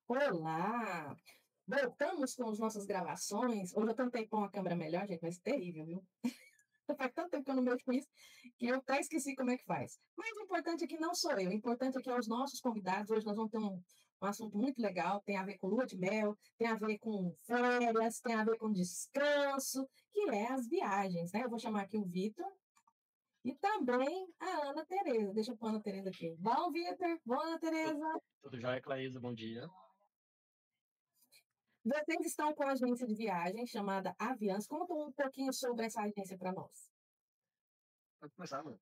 Olá! Voltamos com as nossas gravações. Hoje eu tentei pôr uma câmera melhor, gente, mas terrível, viu? Faz tanto tempo que eu não mexo com isso que eu até esqueci como é que faz. Mas o importante aqui não sou eu, o importante aqui é os nossos convidados. Hoje nós vamos ter um assunto muito legal, tem a ver com lua de mel, tem a ver com férias, tem a ver com descanso, que é as viagens, né? Eu vou chamar aqui o Vitor e também a Ana Tereza. Deixa eu pôr a Ana Tereza aqui. Bom, Vitor? Bom, Ana Tudo, Tereza? tudo jóia, Claísa? Bom dia. Vocês estão com a agência de viagem chamada Aviança. Conta um pouquinho sobre essa agência para nós. Pode começar, mano.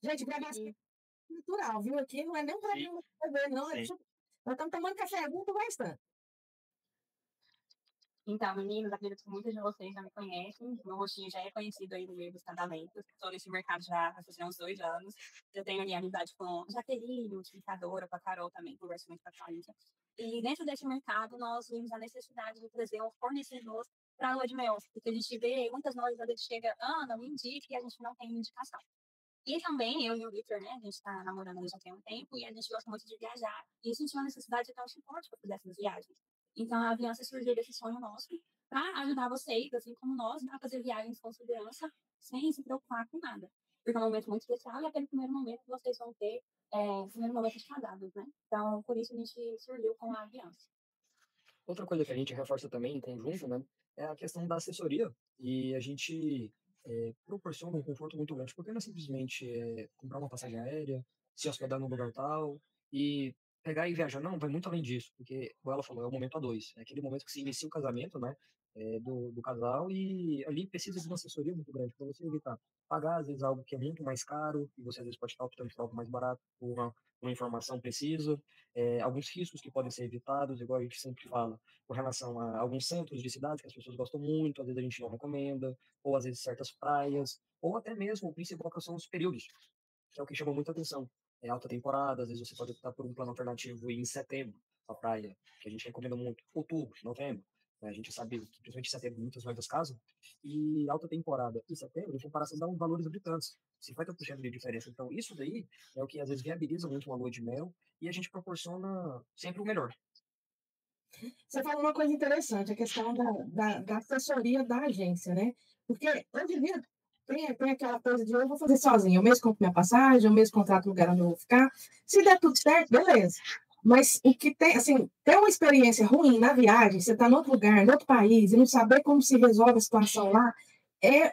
Gente, gravação natural, viu? Aqui não é nem um Sim, programa de TV, não. sim. Nós estamos tomando café junto bastante. Então, meninos, acredito que muitos de vocês já me conhecem. Meu rostinho já é conhecido aí no meio dos casamentos. Estou nesse mercado já há uns 2 anos. Eu tenho ali amizade com a Jaqueline, multiplicadora, com a Carol também, converso muito com a Cláudia. E dentro desse mercado, nós vimos a necessidade de trazer um fornecedor para a lua de mel. Porque a gente vê muitas lojas onde chega, Ana, me indique, e a gente não tem indicação. E também, eu e o Victor, né, a gente está namorando já tem um tempo e a gente gosta muito de viajar. E a gente tinha uma necessidade de ter um suporte para fazer essas viagens. Então, a Aviança surgiu desse sonho nosso para ajudar vocês, assim como nós, a fazer viagens com segurança, sem se preocupar com nada. Porque é um momento muito especial e é aquele primeiro momento que vocês vão ter, o primeiro momento de casados, né? Então, por isso a gente surgiu com a Aviança. Outra coisa que a gente reforça também em conjunto, né, é a questão da assessoria. E a gente proporciona um conforto muito grande, porque não é simplesmente comprar uma passagem aérea, se hospedar num lugar tal e pegar e viajar. Não, vai muito além disso, porque, como ela falou, é o momento a dois. É aquele momento que se inicia o casamento, né, do casal, e ali precisa de uma assessoria muito grande para você evitar pagar, às vezes, algo que é muito mais caro, e você, às vezes, pode estar optando por algo mais barato, por uma informação precisa, alguns riscos que podem ser evitados, igual a gente sempre fala, com relação a alguns centros de cidades que as pessoas gostam muito, às vezes a gente não recomenda, ou às vezes certas praias, ou até mesmo o principal que são os períodos, que é o que chama muita atenção. É alta temporada, às vezes você pode optar por um plano alternativo em setembro, a praia, que a gente recomenda muito, outubro, novembro. Né? A gente sabe que principalmente em setembro muitas noivas casam, e alta temporada e setembro, em comparação, dá uns valores gritantes. 50% de diferença. Então, isso daí é o que às vezes viabiliza muito uma lua de mel e a gente proporciona sempre o melhor. Você falou uma coisa interessante, a questão da assessoria da agência, né? Porque hoje em dia tem aquela coisa de eu vou fazer sozinho, eu mesmo compro minha passagem, eu mesmo contrato o lugar onde eu vou ficar. Se der tudo certo, beleza. Mas o que tem, assim, ter uma experiência ruim na viagem, você está em outro lugar, em outro país, e não saber como se resolve a situação lá,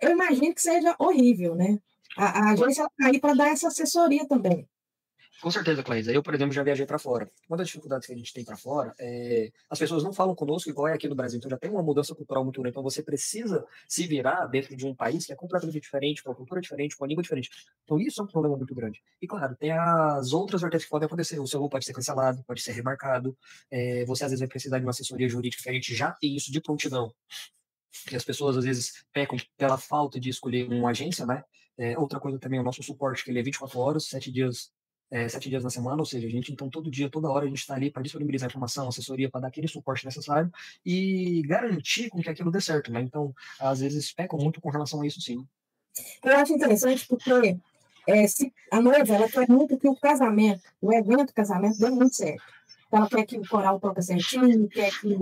eu imagino que seja horrível, né? A agência está aí para dar essa assessoria também. Com certeza, Cleisa. Eu, por exemplo, já viajei para fora. Uma das dificuldades que a gente tem para fora é as pessoas não falam conosco igual é aqui no Brasil. Então já tem uma mudança cultural muito grande. Então você precisa se virar dentro de um país que é completamente diferente, com uma cultura diferente, com uma língua diferente. Então isso é um problema muito grande. E claro, tem as outras vertentes que podem acontecer. O seu voo pode ser cancelado, pode ser remarcado. Você às vezes vai precisar de uma assessoria jurídica que a gente já tem isso de prontidão. Que as pessoas às vezes pecam pela falta de escolher uma agência, né? Outra coisa também é o nosso suporte, que ele é 24 horas, 7 dias na semana, ou seja, a gente, então, todo dia, toda hora, a gente está ali para disponibilizar informação, assessoria, para dar aquele suporte necessário e garantir com que aquilo dê certo, né? Então, às vezes, pecam muito com relação a isso, sim. Eu acho interessante porque se a noiva ela quer muito que o casamento, o evento casamento, dê muito certo. Ela quer que o coral toque certinho, quer que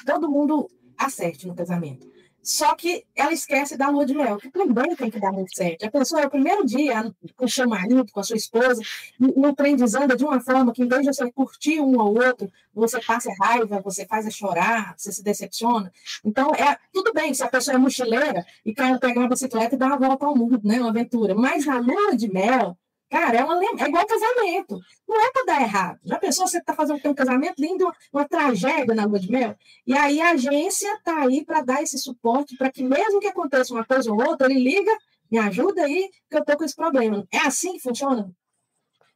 todo mundo acerte no casamento. Só que ela esquece da lua de mel, que também tem que dar muito certo. A pessoa é o primeiro dia com o seu marido, com a sua esposa, no trem desanda de uma forma que, em vez de você curtir um ou outro, você passa raiva, você faz a chorar, você se decepciona. Então, tudo bem se a pessoa é mochileira e quer pegar uma bicicleta e dar uma volta ao mundo, né, uma aventura. Mas na lua de mel, cara, é igual casamento. Não é para dar errado. Já pensou você está fazendo um casamento lindo, uma tragédia na lua de mel? E aí a agência está aí para dar esse suporte para que, mesmo que aconteça uma coisa ou outra, ele liga, me ajuda aí, que eu estou com esse problema. É assim que funciona?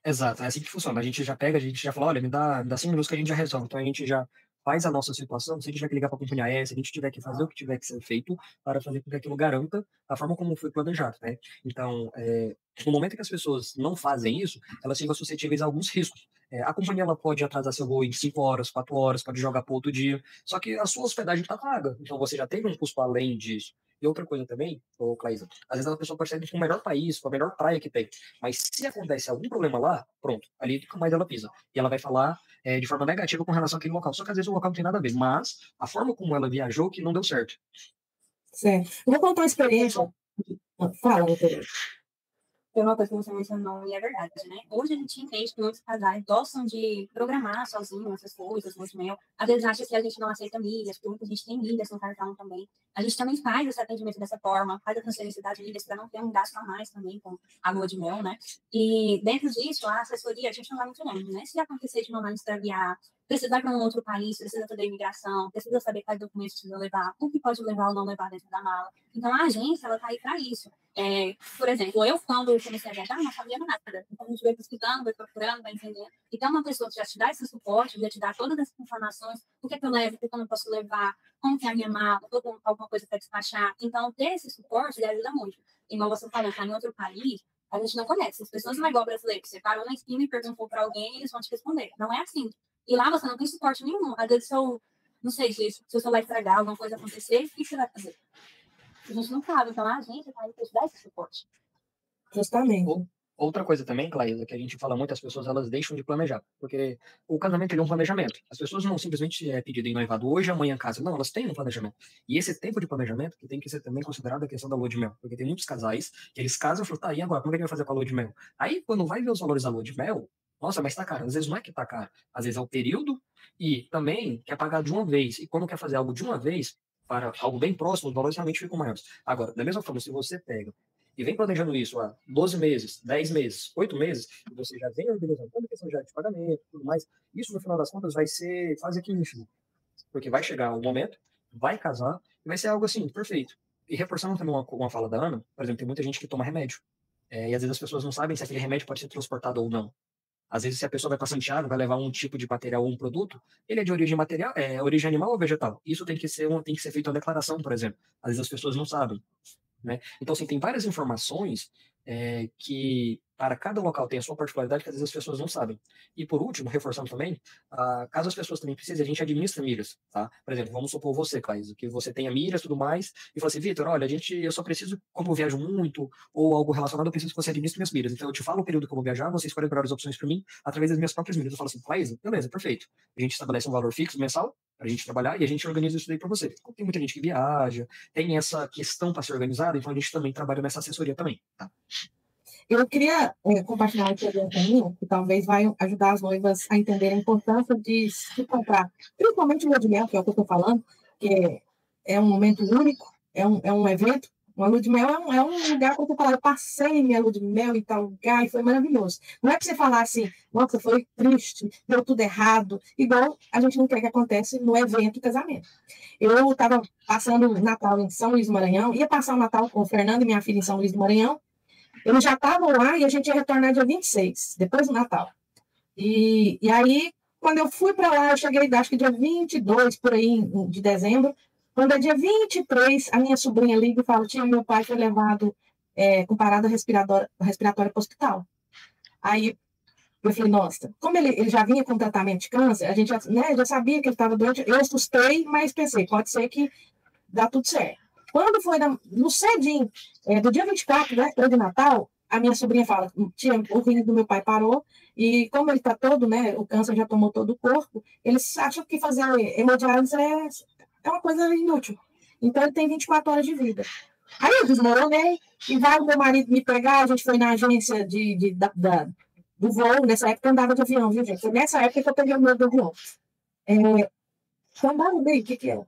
Exato, é assim que funciona. A gente já pega, a gente já fala, olha, me dá 5 minutos que a gente já resolve. Então a gente já faz a nossa situação, se a gente tiver que ligar para a companhia aérea, se a gente tiver que fazer o que tiver que ser feito para fazer com que aquilo garanta a forma como foi planejado, né? Então, no momento que as pessoas não fazem isso, elas ficam suscetíveis a alguns riscos. A companhia ela pode atrasar seu voo em 5 horas, 4 horas, pode jogar para outro dia, só que a sua hospedagem está paga, então você já teve um custo além disso. E outra coisa também, ô Claísa, às vezes a pessoa pode sair para o melhor país, para a melhor praia que tem, mas se acontece algum problema lá, pronto, ali nunca mais ela pisa. E ela vai falar de forma negativa com relação àquele local. Só que às vezes o local não tem nada a ver, mas a forma como ela viajou que não deu certo. Certo. Eu vou contar uma experiência. Fala, doutora. Foi uma coisa que você mencionou e é verdade, né? Hoje a gente entende que muitos casais gostam de programar sozinhos essas coisas, lua de mel. Às vezes acha que a gente não aceita milhas, porque muita gente tem milhas no cartão também. A gente também faz esse atendimento dessa forma, faz a transferência de milhas para não ter um gasto a mais também com a lua de mel, né? E dentro disso, a assessoria, a gente não vai muito longe, né? Se acontecer de mamãe extraviar, precisar para um outro país, precisa fazer imigração, precisa saber quais documentos precisa levar, o que pode levar ou não levar dentro da mala. Então, a agência, ela está aí para isso. Por exemplo, eu, quando comecei a viajar, não sabia nada. Então, a gente vai pesquisando, vai procurando, vai entendendo. Então, uma pessoa que já te dá esse suporte, já te dá todas essas informações, o que é que eu levo, o que eu não posso levar, como que é a minha mala, alguma coisa para despachar. Então, ter esse suporte, ele ajuda muito. E como você falou, está em outro país, a gente não conhece. As pessoas não é igual brasileiro. Você parou na esquina e perguntou para alguém, eles vão te responder. Não é assim. E lá você não tem suporte nenhum. Às vezes, não sei, se o seu celular estragar, alguma coisa acontecer, o que você vai fazer? A gente não sabe, então a gente está aí para te dar esse suporte. Justamente. Outra coisa também, Claísa, que a gente fala muito, as pessoas elas deixam de planejar, porque o casamento ele é um planejamento. As pessoas não simplesmente pedido em noivado hoje, amanhã casa. Não, elas têm um planejamento. E esse tempo de planejamento que tem que ser também considerado a questão da lua de mel, porque tem muitos casais que eles casam e falam, tá, e agora, como é que vai fazer com a lua de mel? Aí, quando vai ver os valores da lua de mel, nossa, mas tá caro. Às vezes não é que tá caro, às vezes é o período e também quer pagar de uma vez. E quando quer fazer algo de uma vez, para algo bem próximo, os valores realmente ficam maiores. Agora, da mesma forma, se você pega e vem planejando isso há 12 meses, 10 meses, 8 meses, e você já vem organizando toda a questão já de pagamento e tudo mais, isso no final das contas vai ser quase que ínfimo. Porque vai chegar o momento, vai casar, e vai ser algo assim, perfeito. E reforçando também uma fala da Ana, por exemplo, tem muita gente que toma remédio. E às vezes as pessoas não sabem se aquele remédio pode ser transportado ou não. Às vezes, se a pessoa vai para Santiago, vai levar um tipo de material ou um produto, ele é de origem material, origem animal ou vegetal. Isso tem que ser feito uma declaração, por exemplo. Às vezes as pessoas não sabem. Né? Então, assim, tem várias informações que, para cada local, tem a sua particularidade que às vezes as pessoas não sabem. E, por último, reforçando também, caso as pessoas também precisem, a gente administra milhas, tá? Por exemplo, vamos supor você, Claís, que você tenha milhas e tudo mais, e fala assim, Vitor, olha, eu só preciso, como eu viajo muito, ou algo relacionado, eu preciso que você administre minhas milhas. Então, eu te falo o período que eu vou viajar, você escolhe melhores opções para mim, através das minhas próprias milhas. Eu falo assim, Claís, beleza, perfeito. A gente estabelece um valor fixo mensal, para a gente trabalhar, e a gente organiza isso daí para você. Tem muita gente que viaja, tem essa questão para ser organizada, então a gente também trabalha nessa assessoria também, tá? Eu queria compartilhar uma experiência minha, que talvez vai ajudar as noivas a entender a importância de se comprar, principalmente o lua de mel, que é o que eu estou falando, que é um momento único, é um evento. Uma lua de mel é um lugar como eu falar, eu passei minha lua de mel em tal lugar e foi maravilhoso. Não é para você falar assim, nossa, foi triste, deu tudo errado, igual a gente não quer que aconteça no evento do casamento. Eu estava passando o Natal em São Luís do Maranhão, ia passar o Natal com o Fernando e minha filha em São Luís do Maranhão. Eles já estavam lá e a gente ia retornar dia 26, depois do Natal. E aí, quando eu fui para lá, eu cheguei, acho que dia 22, por aí, de dezembro. Quando é dia 23, a minha sobrinha liga e fala, tia, meu pai foi levado com parada respiratória para o hospital. Aí eu falei, nossa, como ele já vinha com tratamento de câncer, a gente já sabia que ele estava doente, eu assustei, mas pensei, pode ser que dá tudo certo. Quando foi no cedinho, do dia 24, né, de Natal, a minha sobrinha fala, tia, o rim do meu pai parou, e como ele está todo, né, o câncer já tomou todo o corpo, eles acham que fazer hemodiálise é uma coisa inútil. Então, ele tem 24 horas de vida. Aí eu desmoronei, e vai o meu marido me pegar, a gente foi na agência do voo, nessa época eu andava de avião, viu, gente? Foi nessa época que eu peguei o meu do avião. Então, o que é?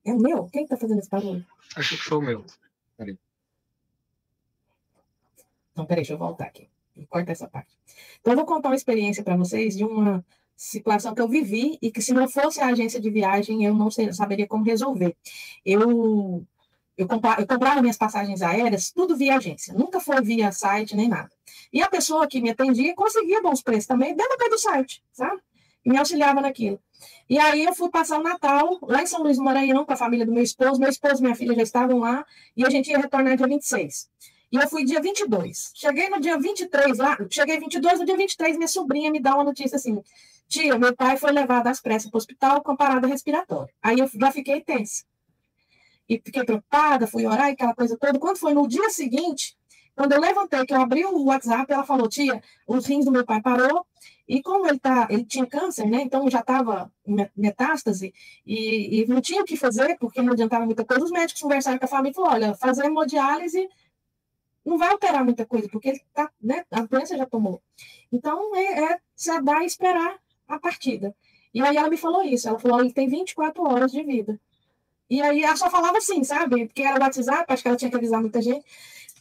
É o meu? Quem está fazendo esse barulho? Acho que foi o meu. Peraí. Não, peraí, deixa eu voltar aqui. Corta essa parte. Então, eu vou contar uma experiência para vocês de uma situação que eu vivi e que, se não fosse a agência de viagem, eu não saberia como resolver. Eu comprava minhas passagens aéreas, tudo via agência. Nunca foi via site, nem nada. E a pessoa que me atendia conseguia bons preços também, dentro do site, sabe? E me auxiliava naquilo. E aí eu fui passar o Natal lá em São Luís do Maranhão com a família do meu esposo. Meu esposo e minha filha já estavam lá e a gente ia retornar dia 26. E eu fui dia 22. Cheguei no dia 23 lá, cheguei 22, no dia 23 minha sobrinha me dá uma notícia assim, tia, meu pai foi levado às pressas para o hospital com parada respiratória. Aí eu já fiquei tensa. e fiquei preocupada, fui orar e aquela coisa toda. Quando foi no dia seguinte, quando eu levantei, que eu abri o WhatsApp, ela falou, tia, os rins do meu pai parou, e como ele tinha câncer, né? Então já estava metástase, e não tinha o que fazer, porque não adiantava muita coisa. Os médicos conversaram com a família e falaram, olha, fazer hemodiálise não vai alterar muita coisa, porque ele tá, né, a doença já tomou. Então, se dar e esperar a partida. E aí ela me falou isso, ela falou, ele tem 24 horas de vida. E aí ela só falava assim, sabe? Porque era o WhatsApp, acho que ela tinha que avisar muita gente.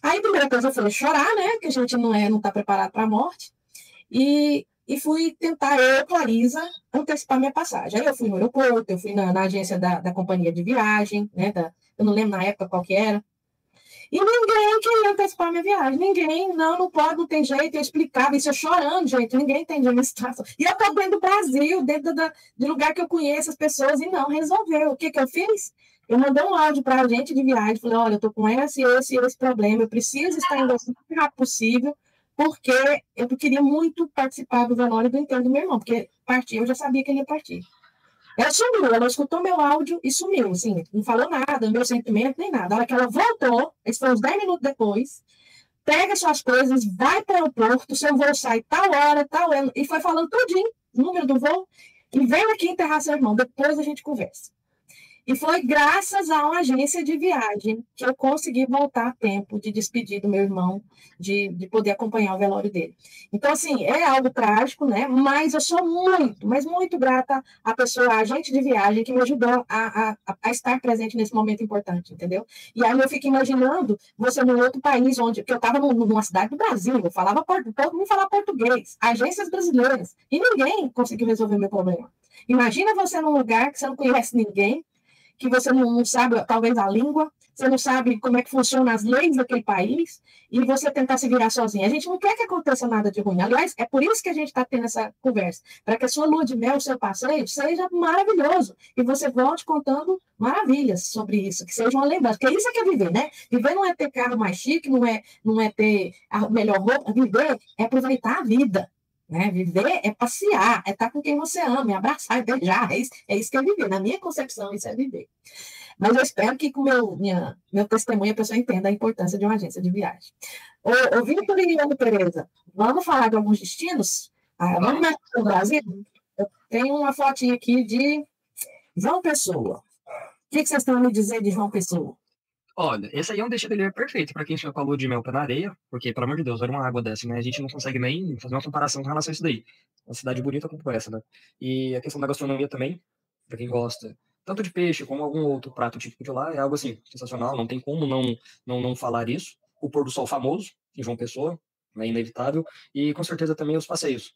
Aí, a primeira coisa, eu falei, chorar, né? Que a gente não tá preparado para a morte. E fui tentar, eu, Clarisa, antecipar minha passagem. Aí eu fui no aeroporto, eu fui na agência da companhia de viagem, né? Eu não lembro na época qual que era. E ninguém queria antecipar minha viagem. Ninguém, não pode, não tem jeito. Eu explicava isso, eu chorando, gente. Ninguém entendia a minha situação. E eu estou dentro do Brasil, dentro de lugar que eu conheço as pessoas, e não resolveu. O que eu fiz? Eu mandei um áudio para a agente de viagem. Falei, olha, eu estou com esse problema. Eu preciso estar indo o mais rápido possível, porque eu queria muito participar do velório do enterro do meu irmão, porque partir, eu já sabia que ele ia partir. Ela sumiu, ela escutou meu áudio e sumiu, assim, não falou nada, meu sentimento, nem nada. A hora que ela voltou, isso foi uns 10 minutos depois, pega suas coisas, vai para o aeroporto, seu voo sai tal hora, e foi falando tudinho, número do voo, e vem aqui enterrar seu irmão, depois a gente conversa. E foi graças a uma agência de viagem que eu consegui voltar a tempo de despedir do meu irmão, de poder acompanhar o velório dele. Então, assim, é algo trágico, né? Mas eu sou muito, mas muito grata à pessoa, à agente de viagem, que me ajudou a estar presente nesse momento importante, entendeu? E aí eu fico imaginando você num outro país, porque eu estava numa cidade do Brasil, eu falava todo mundo falava português, agências brasileiras, e ninguém conseguiu resolver meu problema. Imagina você num lugar que você não conhece ninguém, que você não sabe, talvez, a língua, você não sabe como é que funcionam as leis daquele país, e você tentar se virar sozinho. A gente não quer que aconteça nada de ruim. Aliás, é por isso que a gente está tendo essa conversa, para que a sua lua de mel, o seu passeio, seja maravilhoso, e você volte contando maravilhas sobre isso, que seja uma lembrança, porque isso é que é viver, né? Viver não é ter carro mais chique, não é ter a melhor roupa, viver é aproveitar a vida. Né? Viver é passear, é estar com quem você ama, é abraçar, é beijar, é isso que é viver. Na minha concepção, isso é viver. Mas eu espero que com meu testemunho a pessoa entenda a importância de uma agência de viagem. Ô Vitor e Ana Tereza, vamos falar de alguns destinos? Vamos mais para o Brasil? Eu tenho uma fotinha aqui de João Pessoa. O que vocês estão a me dizer de João Pessoa? Olha, esse aí é um destino perfeito para quem chega com a lua de mel pé na areia, porque, pelo amor de Deus, olha uma água dessa, né? A gente não consegue nem fazer uma comparação com relação a isso daí. Uma cidade bonita como essa, né? E a questão da gastronomia também, para quem gosta tanto de peixe como algum outro prato típico de lá, é algo assim, sensacional, não tem como não falar isso. O pôr do sol famoso, em João Pessoa, é inevitável, e com certeza também os passeios.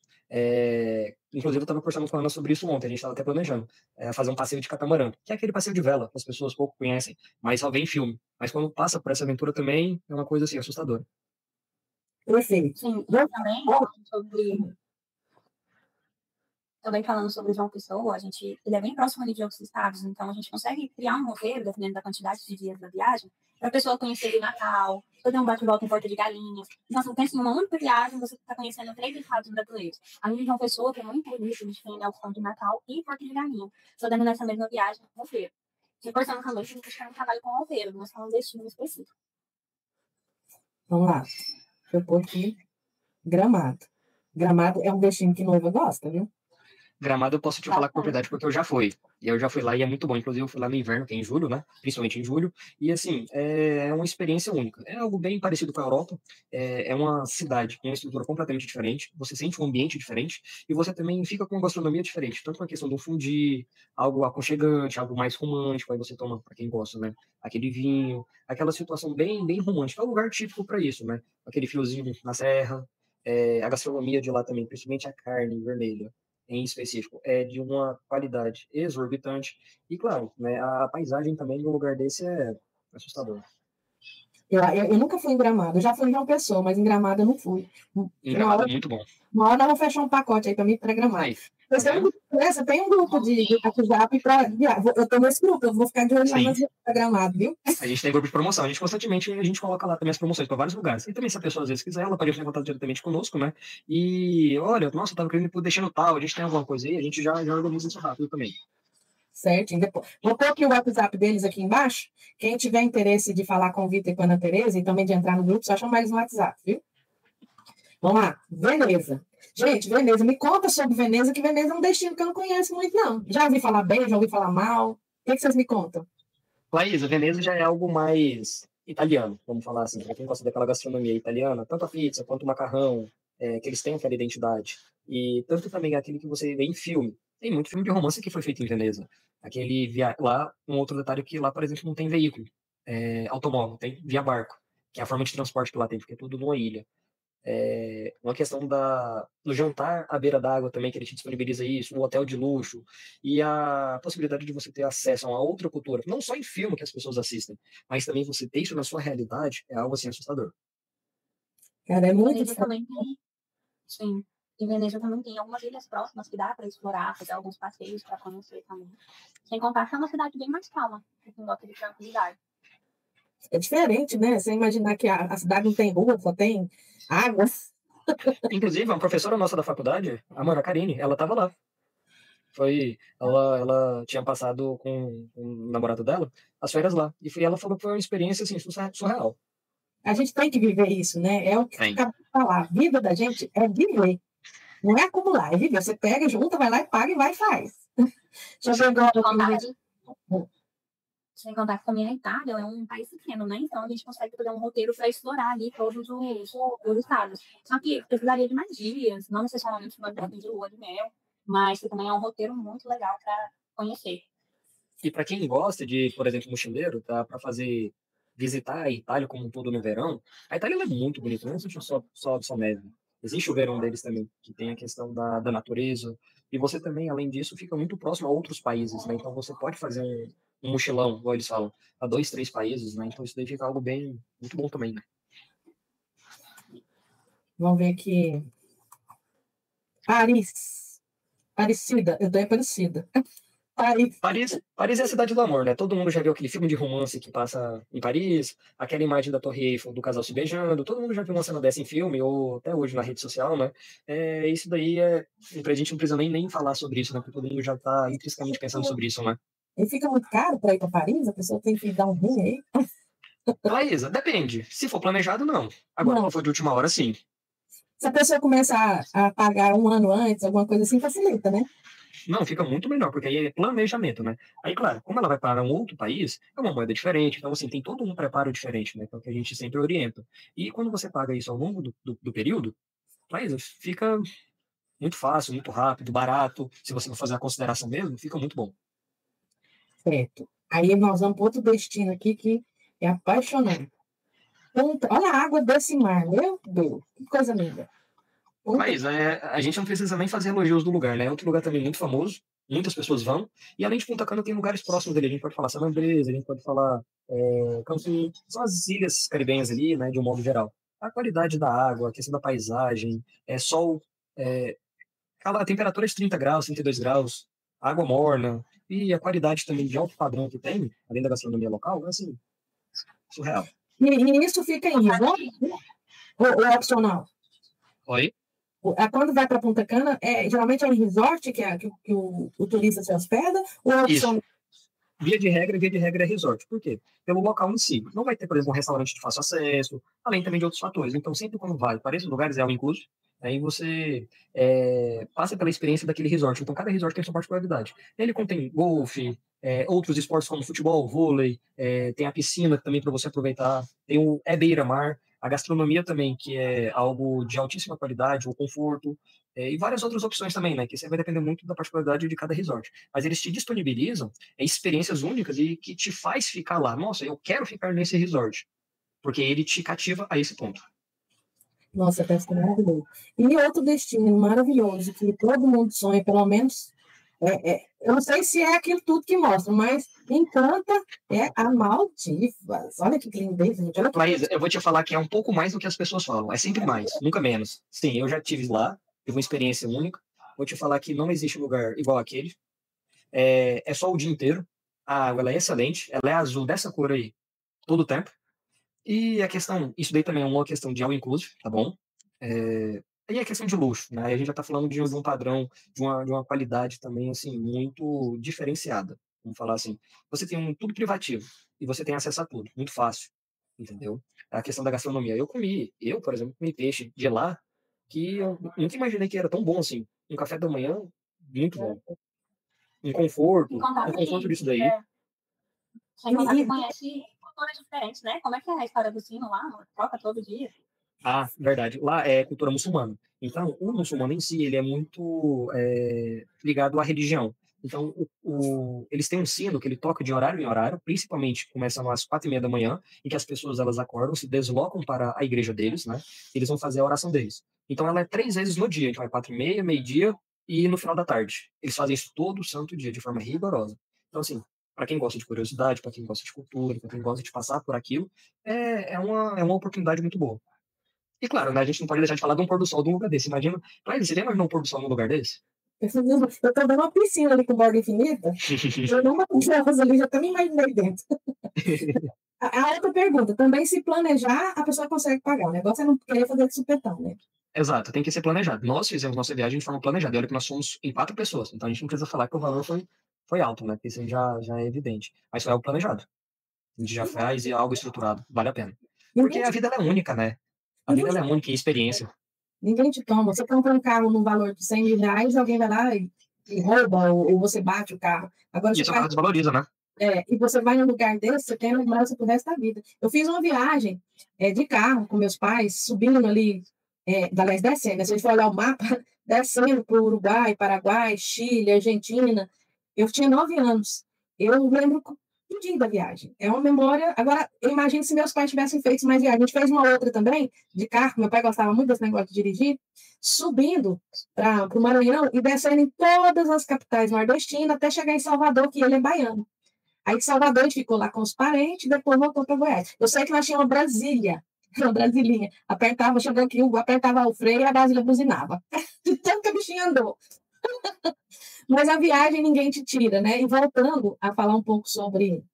Inclusive, eu estava conversando com a Ana sobre isso ontem, a gente estava até planejando fazer um passeio de catamarã, que é aquele passeio de vela, que as pessoas pouco conhecem, mas só vê em filme. Mas quando passa por essa aventura também, é uma coisa assim, assustadora. Perfeito. Sim, também falando sobre João Pessoa, ele é bem próximo ali de outros estados, então a gente consegue criar um roteiro, dependendo da quantidade de dias da viagem, para a pessoa conhecer o Natal, fazer um bate-volta em Porto de Galinhas. Então, você pensa em uma única viagem, você está conhecendo 3 estados brasileiros. A minha João Pessoa, que é muito bonito, a gente tem a opção de Natal e Porto de Galinhas, só dando nessa mesma viagem um roteiro. Reforçando também que a gente tem um trabalho com o roteiro, mas com um destino específico. Vamos lá. Deixa eu pôr aqui. Gramado. Gramado é um destino que noiva gosta, viu? Gramado eu posso te falar com propriedade, porque eu já fui. E eu já fui lá e é muito bom. Inclusive, eu fui lá no inverno, que é em julho, né? Principalmente em julho. E, assim, é uma experiência única. É algo bem parecido com a Europa. É uma cidade com uma estrutura completamente diferente. Você sente um ambiente diferente. E você também fica com uma gastronomia diferente. Tanto com a questão do fundir, algo aconchegante, algo mais romântico. Aí você toma, para quem gosta, né? Aquele vinho. Aquela situação bem, bem romântica. É um lugar típico para isso, né? Aquele friozinho na serra. A gastronomia de lá também, principalmente a carne vermelha em específico, é de uma qualidade exorbitante. E, claro, né, a paisagem também no lugar desse é assustadora. Eu nunca fui em Gramado. Eu já fui em João Pessoa, mas em Gramado eu não fui. Em Gramado é muito bom. Uma hora nós vamos fechar um pacote aí para mim para Gramado. Você tem um grupo de WhatsApp para... Eu estou nesse grupo, eu vou ficar de olho lá nas Gramado, viu? A gente tem grupo de promoção. A gente constantemente coloca lá também as promoções para vários lugares. E também, se a pessoa às vezes quiser, ela pode entrar em contato diretamente conosco, né? E, olha, nossa, eu tava querendo ir deixando tal, a gente tem alguma coisa aí, a gente já organiza isso rápido também. Certinho. Vou pôr aqui o WhatsApp deles aqui embaixo. Quem tiver interesse de falar com o Vitor e com a Ana Tereza e também de entrar no grupo, só chamar eles no WhatsApp, viu? Vamos lá. Veneza. Gente, Veneza, me conta sobre Veneza, que Veneza é um destino que eu não conheço muito, não. Já ouvi falar bem, já ouvi falar mal. O que vocês me contam? Laís, a Veneza já é algo mais italiano, vamos falar assim, para quem gosta daquela gastronomia italiana, tanto a pizza quanto o macarrão, que eles têm aquela identidade. E tanto também aquele que você vê em filme. Tem muito filme de romance que foi feito em Veneza. Lá, um outro detalhe é que lá, por exemplo, não tem veículo, automóvel, tem via barco, que é a forma de transporte que lá tem, porque é tudo numa ilha. Uma questão do jantar à beira d'água também, que ele te disponibiliza isso, um hotel de luxo, e a possibilidade de você ter acesso a uma outra cultura, não só em filme que as pessoas assistem, mas também você ter isso na sua realidade, é algo assim assustador. Cara, é muito Veneza também tem, sim. Em Veneza também tem algumas ilhas próximas que dá para explorar, fazer alguns passeios para conhecer também. Sem contar que é uma cidade bem mais calma, pra quem gosta de tranquilidade. É diferente, né? Você imaginar que a cidade não tem rua, só tem água. Inclusive, uma professora nossa da faculdade, a Mona Karine, ela estava lá. Ela tinha passado com o namorado dela as férias lá. E ela falou que foi uma experiência assim, surreal. A gente tem que viver isso, né? É o que Tem. acabou de falar. A vida da gente é viver. Não é acumular, é viver. Você pega, junta, vai lá e paga e vai e faz. Deixa eu ver agora. Sem contar que também a Itália é um país pequeno, né? Então a gente consegue fazer um roteiro para explorar ali todos os estados. Só que precisaria de mais dias, não necessariamente uma viagem de lua de mel, mas que também é um roteiro muito legal para conhecer. E para quem gosta de, por exemplo, mochileiro, tá, para visitar a Itália como um todo no verão, a Itália ela é muito bonita, não existe só neve. Existe o verão deles também, que tem a questão da natureza. E você também, além disso, fica muito próximo a outros países, né? Então você pode fazer um mochilão, igual eles falam, a 2, 3 países, né? Então isso daí fica algo bem, muito bom também, né? Vamos ver aqui. Paris. Parecida. Eu tô Parecida. Paris é a cidade do amor, né? Todo mundo já viu aquele filme de romance que passa em Paris, aquela imagem da Torre Eiffel do casal se beijando, todo mundo já viu uma cena dessa em filme ou até hoje na rede social, né? Isso daí a gente não precisa nem falar sobre isso, né? Porque todo mundo já tá intrinsecamente pensando sobre isso, né? E fica muito caro para ir para Paris? A pessoa tem que dar um rim aí? Laísa, depende. Se for planejado, não. Agora, se for de última hora, sim. Se a pessoa começa a pagar um ano antes, alguma coisa assim, facilita, né? Não, fica muito melhor, porque aí é planejamento, né? Aí, claro, como ela vai para um outro país, é uma moeda diferente, então, assim, tem todo um preparo diferente, né? Então, que a gente sempre orienta. E quando você paga isso ao longo do período, Laísa, fica muito fácil, muito rápido, barato. Se você for fazer a consideração mesmo, fica muito bom. Certo. Aí nós vamos para outro destino aqui que é apaixonante. Olha a água desse mar, meu Deus, que coisa linda. Mas a gente não precisa nem fazer elogios do lugar, né? É outro lugar também muito famoso, muitas pessoas vão. E além de Punta Cana, tem lugares próximos dele. A gente pode falar San Andrés, a gente pode falar Cancún, são as ilhas caribenhas ali, né, de um modo geral. A qualidade da água, a questão da paisagem, sol, a temperatura é de 30 graus, 32 graus, água morna, e a qualidade também de alto padrão que tem, além da gastronomia local, é assim, surreal. E isso fica em resort ou é opcional? Oi? Quando vai para Punta Cana, geralmente é em resort que o turista se hospeda ou é opcional? Via de regra é resort. Por quê? Pelo local em si. Não vai ter, por exemplo, um restaurante de fácil acesso, além também de outros fatores. Então, sempre quando vai para esses lugares é all inclusive, aí você passa pela experiência daquele resort. Então, cada resort tem sua particularidade. Ele contém golfe, outros esportes como futebol, vôlei, tem a piscina também para você aproveitar, tem o beira-mar, a gastronomia também, que é algo de altíssima qualidade, o conforto, e várias outras opções também, né? Que isso vai depender muito da particularidade de cada resort. Mas eles te disponibilizam experiências únicas e que te faz ficar lá. Nossa, eu quero ficar nesse resort. Porque ele te cativa a esse ponto. Nossa, parece que é maravilhoso. E outro destino maravilhoso que todo mundo sonha, pelo menos, eu não sei se é aquilo tudo que mostra, mas encanta a Maldivas. Olha que lindez, gente. Olha que Laís, eu vou te falar que é um pouco mais do que as pessoas falam. É sempre mais, nunca menos. Sim, eu já estive lá, tive uma experiência única. Vou te falar que não existe lugar igual aquele. É só o dia inteiro. A água ela é excelente, ela é azul dessa cor aí todo o tempo. E a questão, isso daí também é uma questão de all inclusive, tá bom? E a questão de luxo, né? A gente já está falando de um padrão, de uma qualidade também, assim, muito diferenciada. vamos falar assim. Você tem tudo privativo e você tem acesso a tudo, muito fácil, entendeu? A questão da gastronomia. Por exemplo, comi peixe de lá que eu nunca imaginei que era tão bom assim. Um café da manhã, muito bom. Um conforto disso daí. Sem contar que conhece culturas diferentes, né? Como é que é a história do sino lá? Troca todo dia. Ah, verdade. Lá é cultura muçulmana. Então, o muçulmano em si, ele é muito ligado à religião. Então, eles têm um sino que ele toca de horário em horário, principalmente começam às 4:30 da manhã, em que as pessoas elas acordam, se deslocam para a igreja deles, né? E eles vão fazer a oração deles. Então, ela é 3 vezes no dia. Então, é 4:30, meio-dia e no final da tarde. Eles fazem isso todo santo dia, de forma rigorosa. Então, assim, para quem gosta de curiosidade, para quem gosta de cultura, para quem gosta de passar por aquilo, é uma oportunidade muito boa. E claro, né, a gente não pode deixar de falar de um pôr do sol de um lugar desse. Imagina, você já imaginou um pôr do sol num lugar desse? Eu tô dando uma piscina ali com borda infinita. Eu não uma ali, já até me imaginei dentro. A outra pergunta, também se planejar, a pessoa consegue pagar. O negócio é não querer fazer de supetão, né? Exato, tem que ser planejado. Nós fizemos nossa viagem de forma planejada. E olha que nós somos em 4 pessoas. Então a gente não precisa falar que o valor foi alto, né? Porque isso já é evidente. Mas foi algo planejado. A gente já faz e é algo estruturado. Vale a pena. Porque a vida ela é única, né? A vida ela é única em experiência. Ninguém te toma. Você compra um carro num valor de 100 mil reais, alguém vai lá e rouba, ou você bate o carro. Agora, e isso o carro desvaloriza, né? E você vai num lugar desse, você tem lembrança pro resto da vida. Eu fiz uma viagem de carro com meus pais, subindo ali, aliás, descendo. Se a gente for olhar o mapa, descendo para o Uruguai, Paraguai, Chile, Argentina. Eu tinha 9 anos. Eu lembro um dia da viagem. É uma memória. Agora, eu imagino se meus pais tivessem feito mais viagem. A gente fez uma outra também, de carro. Meu pai gostava muito desse negócio de dirigir, subindo para o Maranhão e descendo em todas as capitais nordestinas até chegar em Salvador, que ele é baiano. Aí em Salvador a gente ficou lá com os parentes, depois voltou para Goiás. Eu sei que nós tínhamos uma Brasília, uma Brasilinha. Chegou aqui, apertava o freio e a Brasília buzinava. De tanto que a bichinha andou. Mas a viagem ninguém te tira, né? E voltando a falar um pouco sobre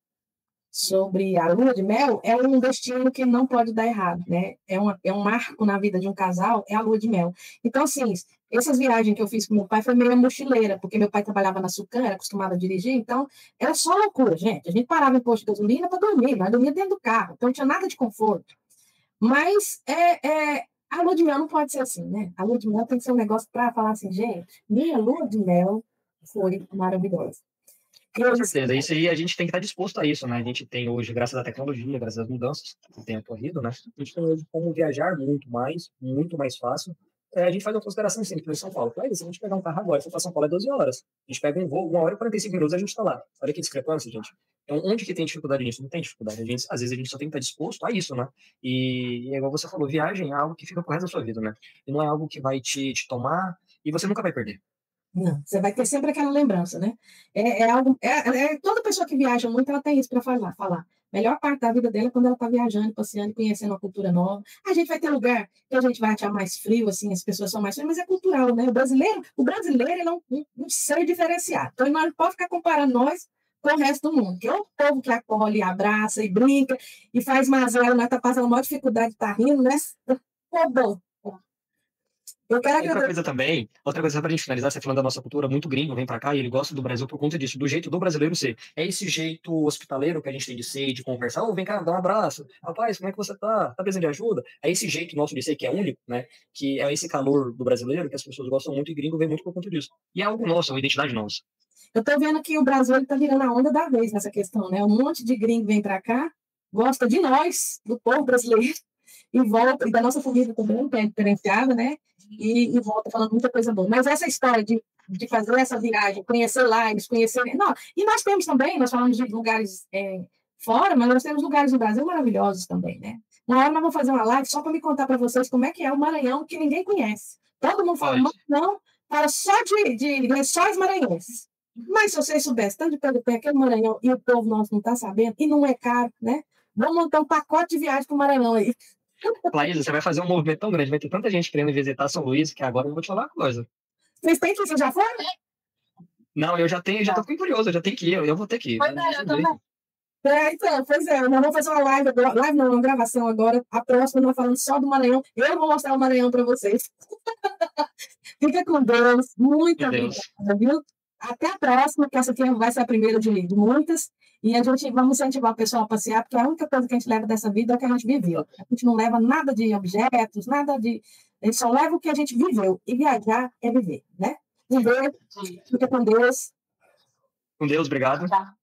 a lua de mel, é um destino que não pode dar errado, né? É um marco na vida de um casal, é a lua de mel. Então, assim, essas viagens que eu fiz com meu pai foi meio mochileira, porque meu pai trabalhava na Sucan, era acostumado a dirigir, então era só loucura, gente. A gente parava em posto de gasolina para dormir, mas dormia dentro do carro, então não tinha nada de conforto. Mas a lua de mel não pode ser assim, né? A lua de mel tem que ser um negócio para falar assim, gente, minha lua de mel foi maravilhosa. Com certeza, isso aí a gente tem que estar disposto a isso, né? A gente tem hoje, graças à tecnologia, graças às mudanças que tem ocorrido, né? A gente tem hoje como viajar muito mais fácil. A gente faz uma consideração simples em São Paulo. Se a gente pegar um carro agora, se for para São Paulo é 12 horas. A gente pega um voo, 1 hora e 45 minutos, a gente está lá. Olha que discrepância, gente. Então, onde que tem dificuldade nisso? Não tem dificuldade. Às vezes a gente só tem que estar disposto a isso, né? E igual você falou, viagem é algo que fica pro resto da sua vida, né? E não é algo que vai te tomar e você nunca vai perder. Não, você vai ter sempre aquela lembrança, né? Toda pessoa que viaja muito, ela tem isso para falar. Melhor parte da vida dela é quando ela está viajando, passeando, conhecendo uma cultura nova. A gente vai ter lugar que a gente vai achar mais frio, assim, as pessoas são mais frias, mas é cultural, né? O brasileiro ele é um ser diferenciado. Então, ele não pode ficar comparando nós com o resto do mundo. Que é o povo que acolhe, abraça e brinca e faz mazela, nós tá passando maior dificuldade, tá rindo, né? Tá bom. Outra coisa pra gente finalizar, você falando da nossa cultura, muito gringo vem pra cá e ele gosta do Brasil por conta disso, do jeito do brasileiro ser. É esse jeito hospitaleiro que a gente tem de ser, de conversar, vem cá, dá um abraço, rapaz, como é que você tá? Tá precisando de ajuda? É esse jeito nosso de ser que é único, né? Que é esse calor do brasileiro que as pessoas gostam muito e gringo vem muito por conta disso. E é algo nosso, é uma identidade nossa. Eu tô vendo que o Brasil está virando a onda da vez nessa questão, né? Um monte de gringo vem para cá, gosta de nós, do povo brasileiro, e volta, e da nossa comida também, que é diferenciada, né? E volta falando muita coisa boa. Mas essa história de fazer essa viagem, conhecer lives, conhecer. Não, e nós temos também, nós falamos de lugares fora, mas nós temos lugares no Brasil maravilhosos também, né? Uma hora nós vamos fazer uma live só para me contar para vocês como é que é o Maranhão, que ninguém conhece. Todo mundo fala, não, fala só de lençóis maranhenses. Mas se vocês soubessem, tanto de pé do pé, aquele Maranhão, e o povo nosso não está sabendo, e não é caro, né? Vamos montar um pacote de viagem para o Maranhão aí. Laís, você vai fazer um movimento tão grande, vai ter tanta gente querendo visitar São Luís, que agora eu vou te falar uma coisa. Vocês têm que ir, você já foi? Não, eu já tô curioso, eu já tenho que ir, eu vou ter que ir. Pois é, eu também. Pois é, nós vamos fazer uma live agora, uma gravação agora, a próxima nós falando só do Maranhão, eu vou mostrar o Maranhão para vocês. Fica com Deus, muito obrigada, viu? Até a próxima, que essa aqui vai ser a primeira de muitas. E a gente vamos incentivar o pessoal a passear, porque a única coisa que a gente leva dessa vida é o que a gente viveu. A gente não leva nada de objetos, nada de. A gente só leva o que a gente viveu. E viajar é viver, né? Viver, fica com Deus. Com Deus, obrigado. Tá.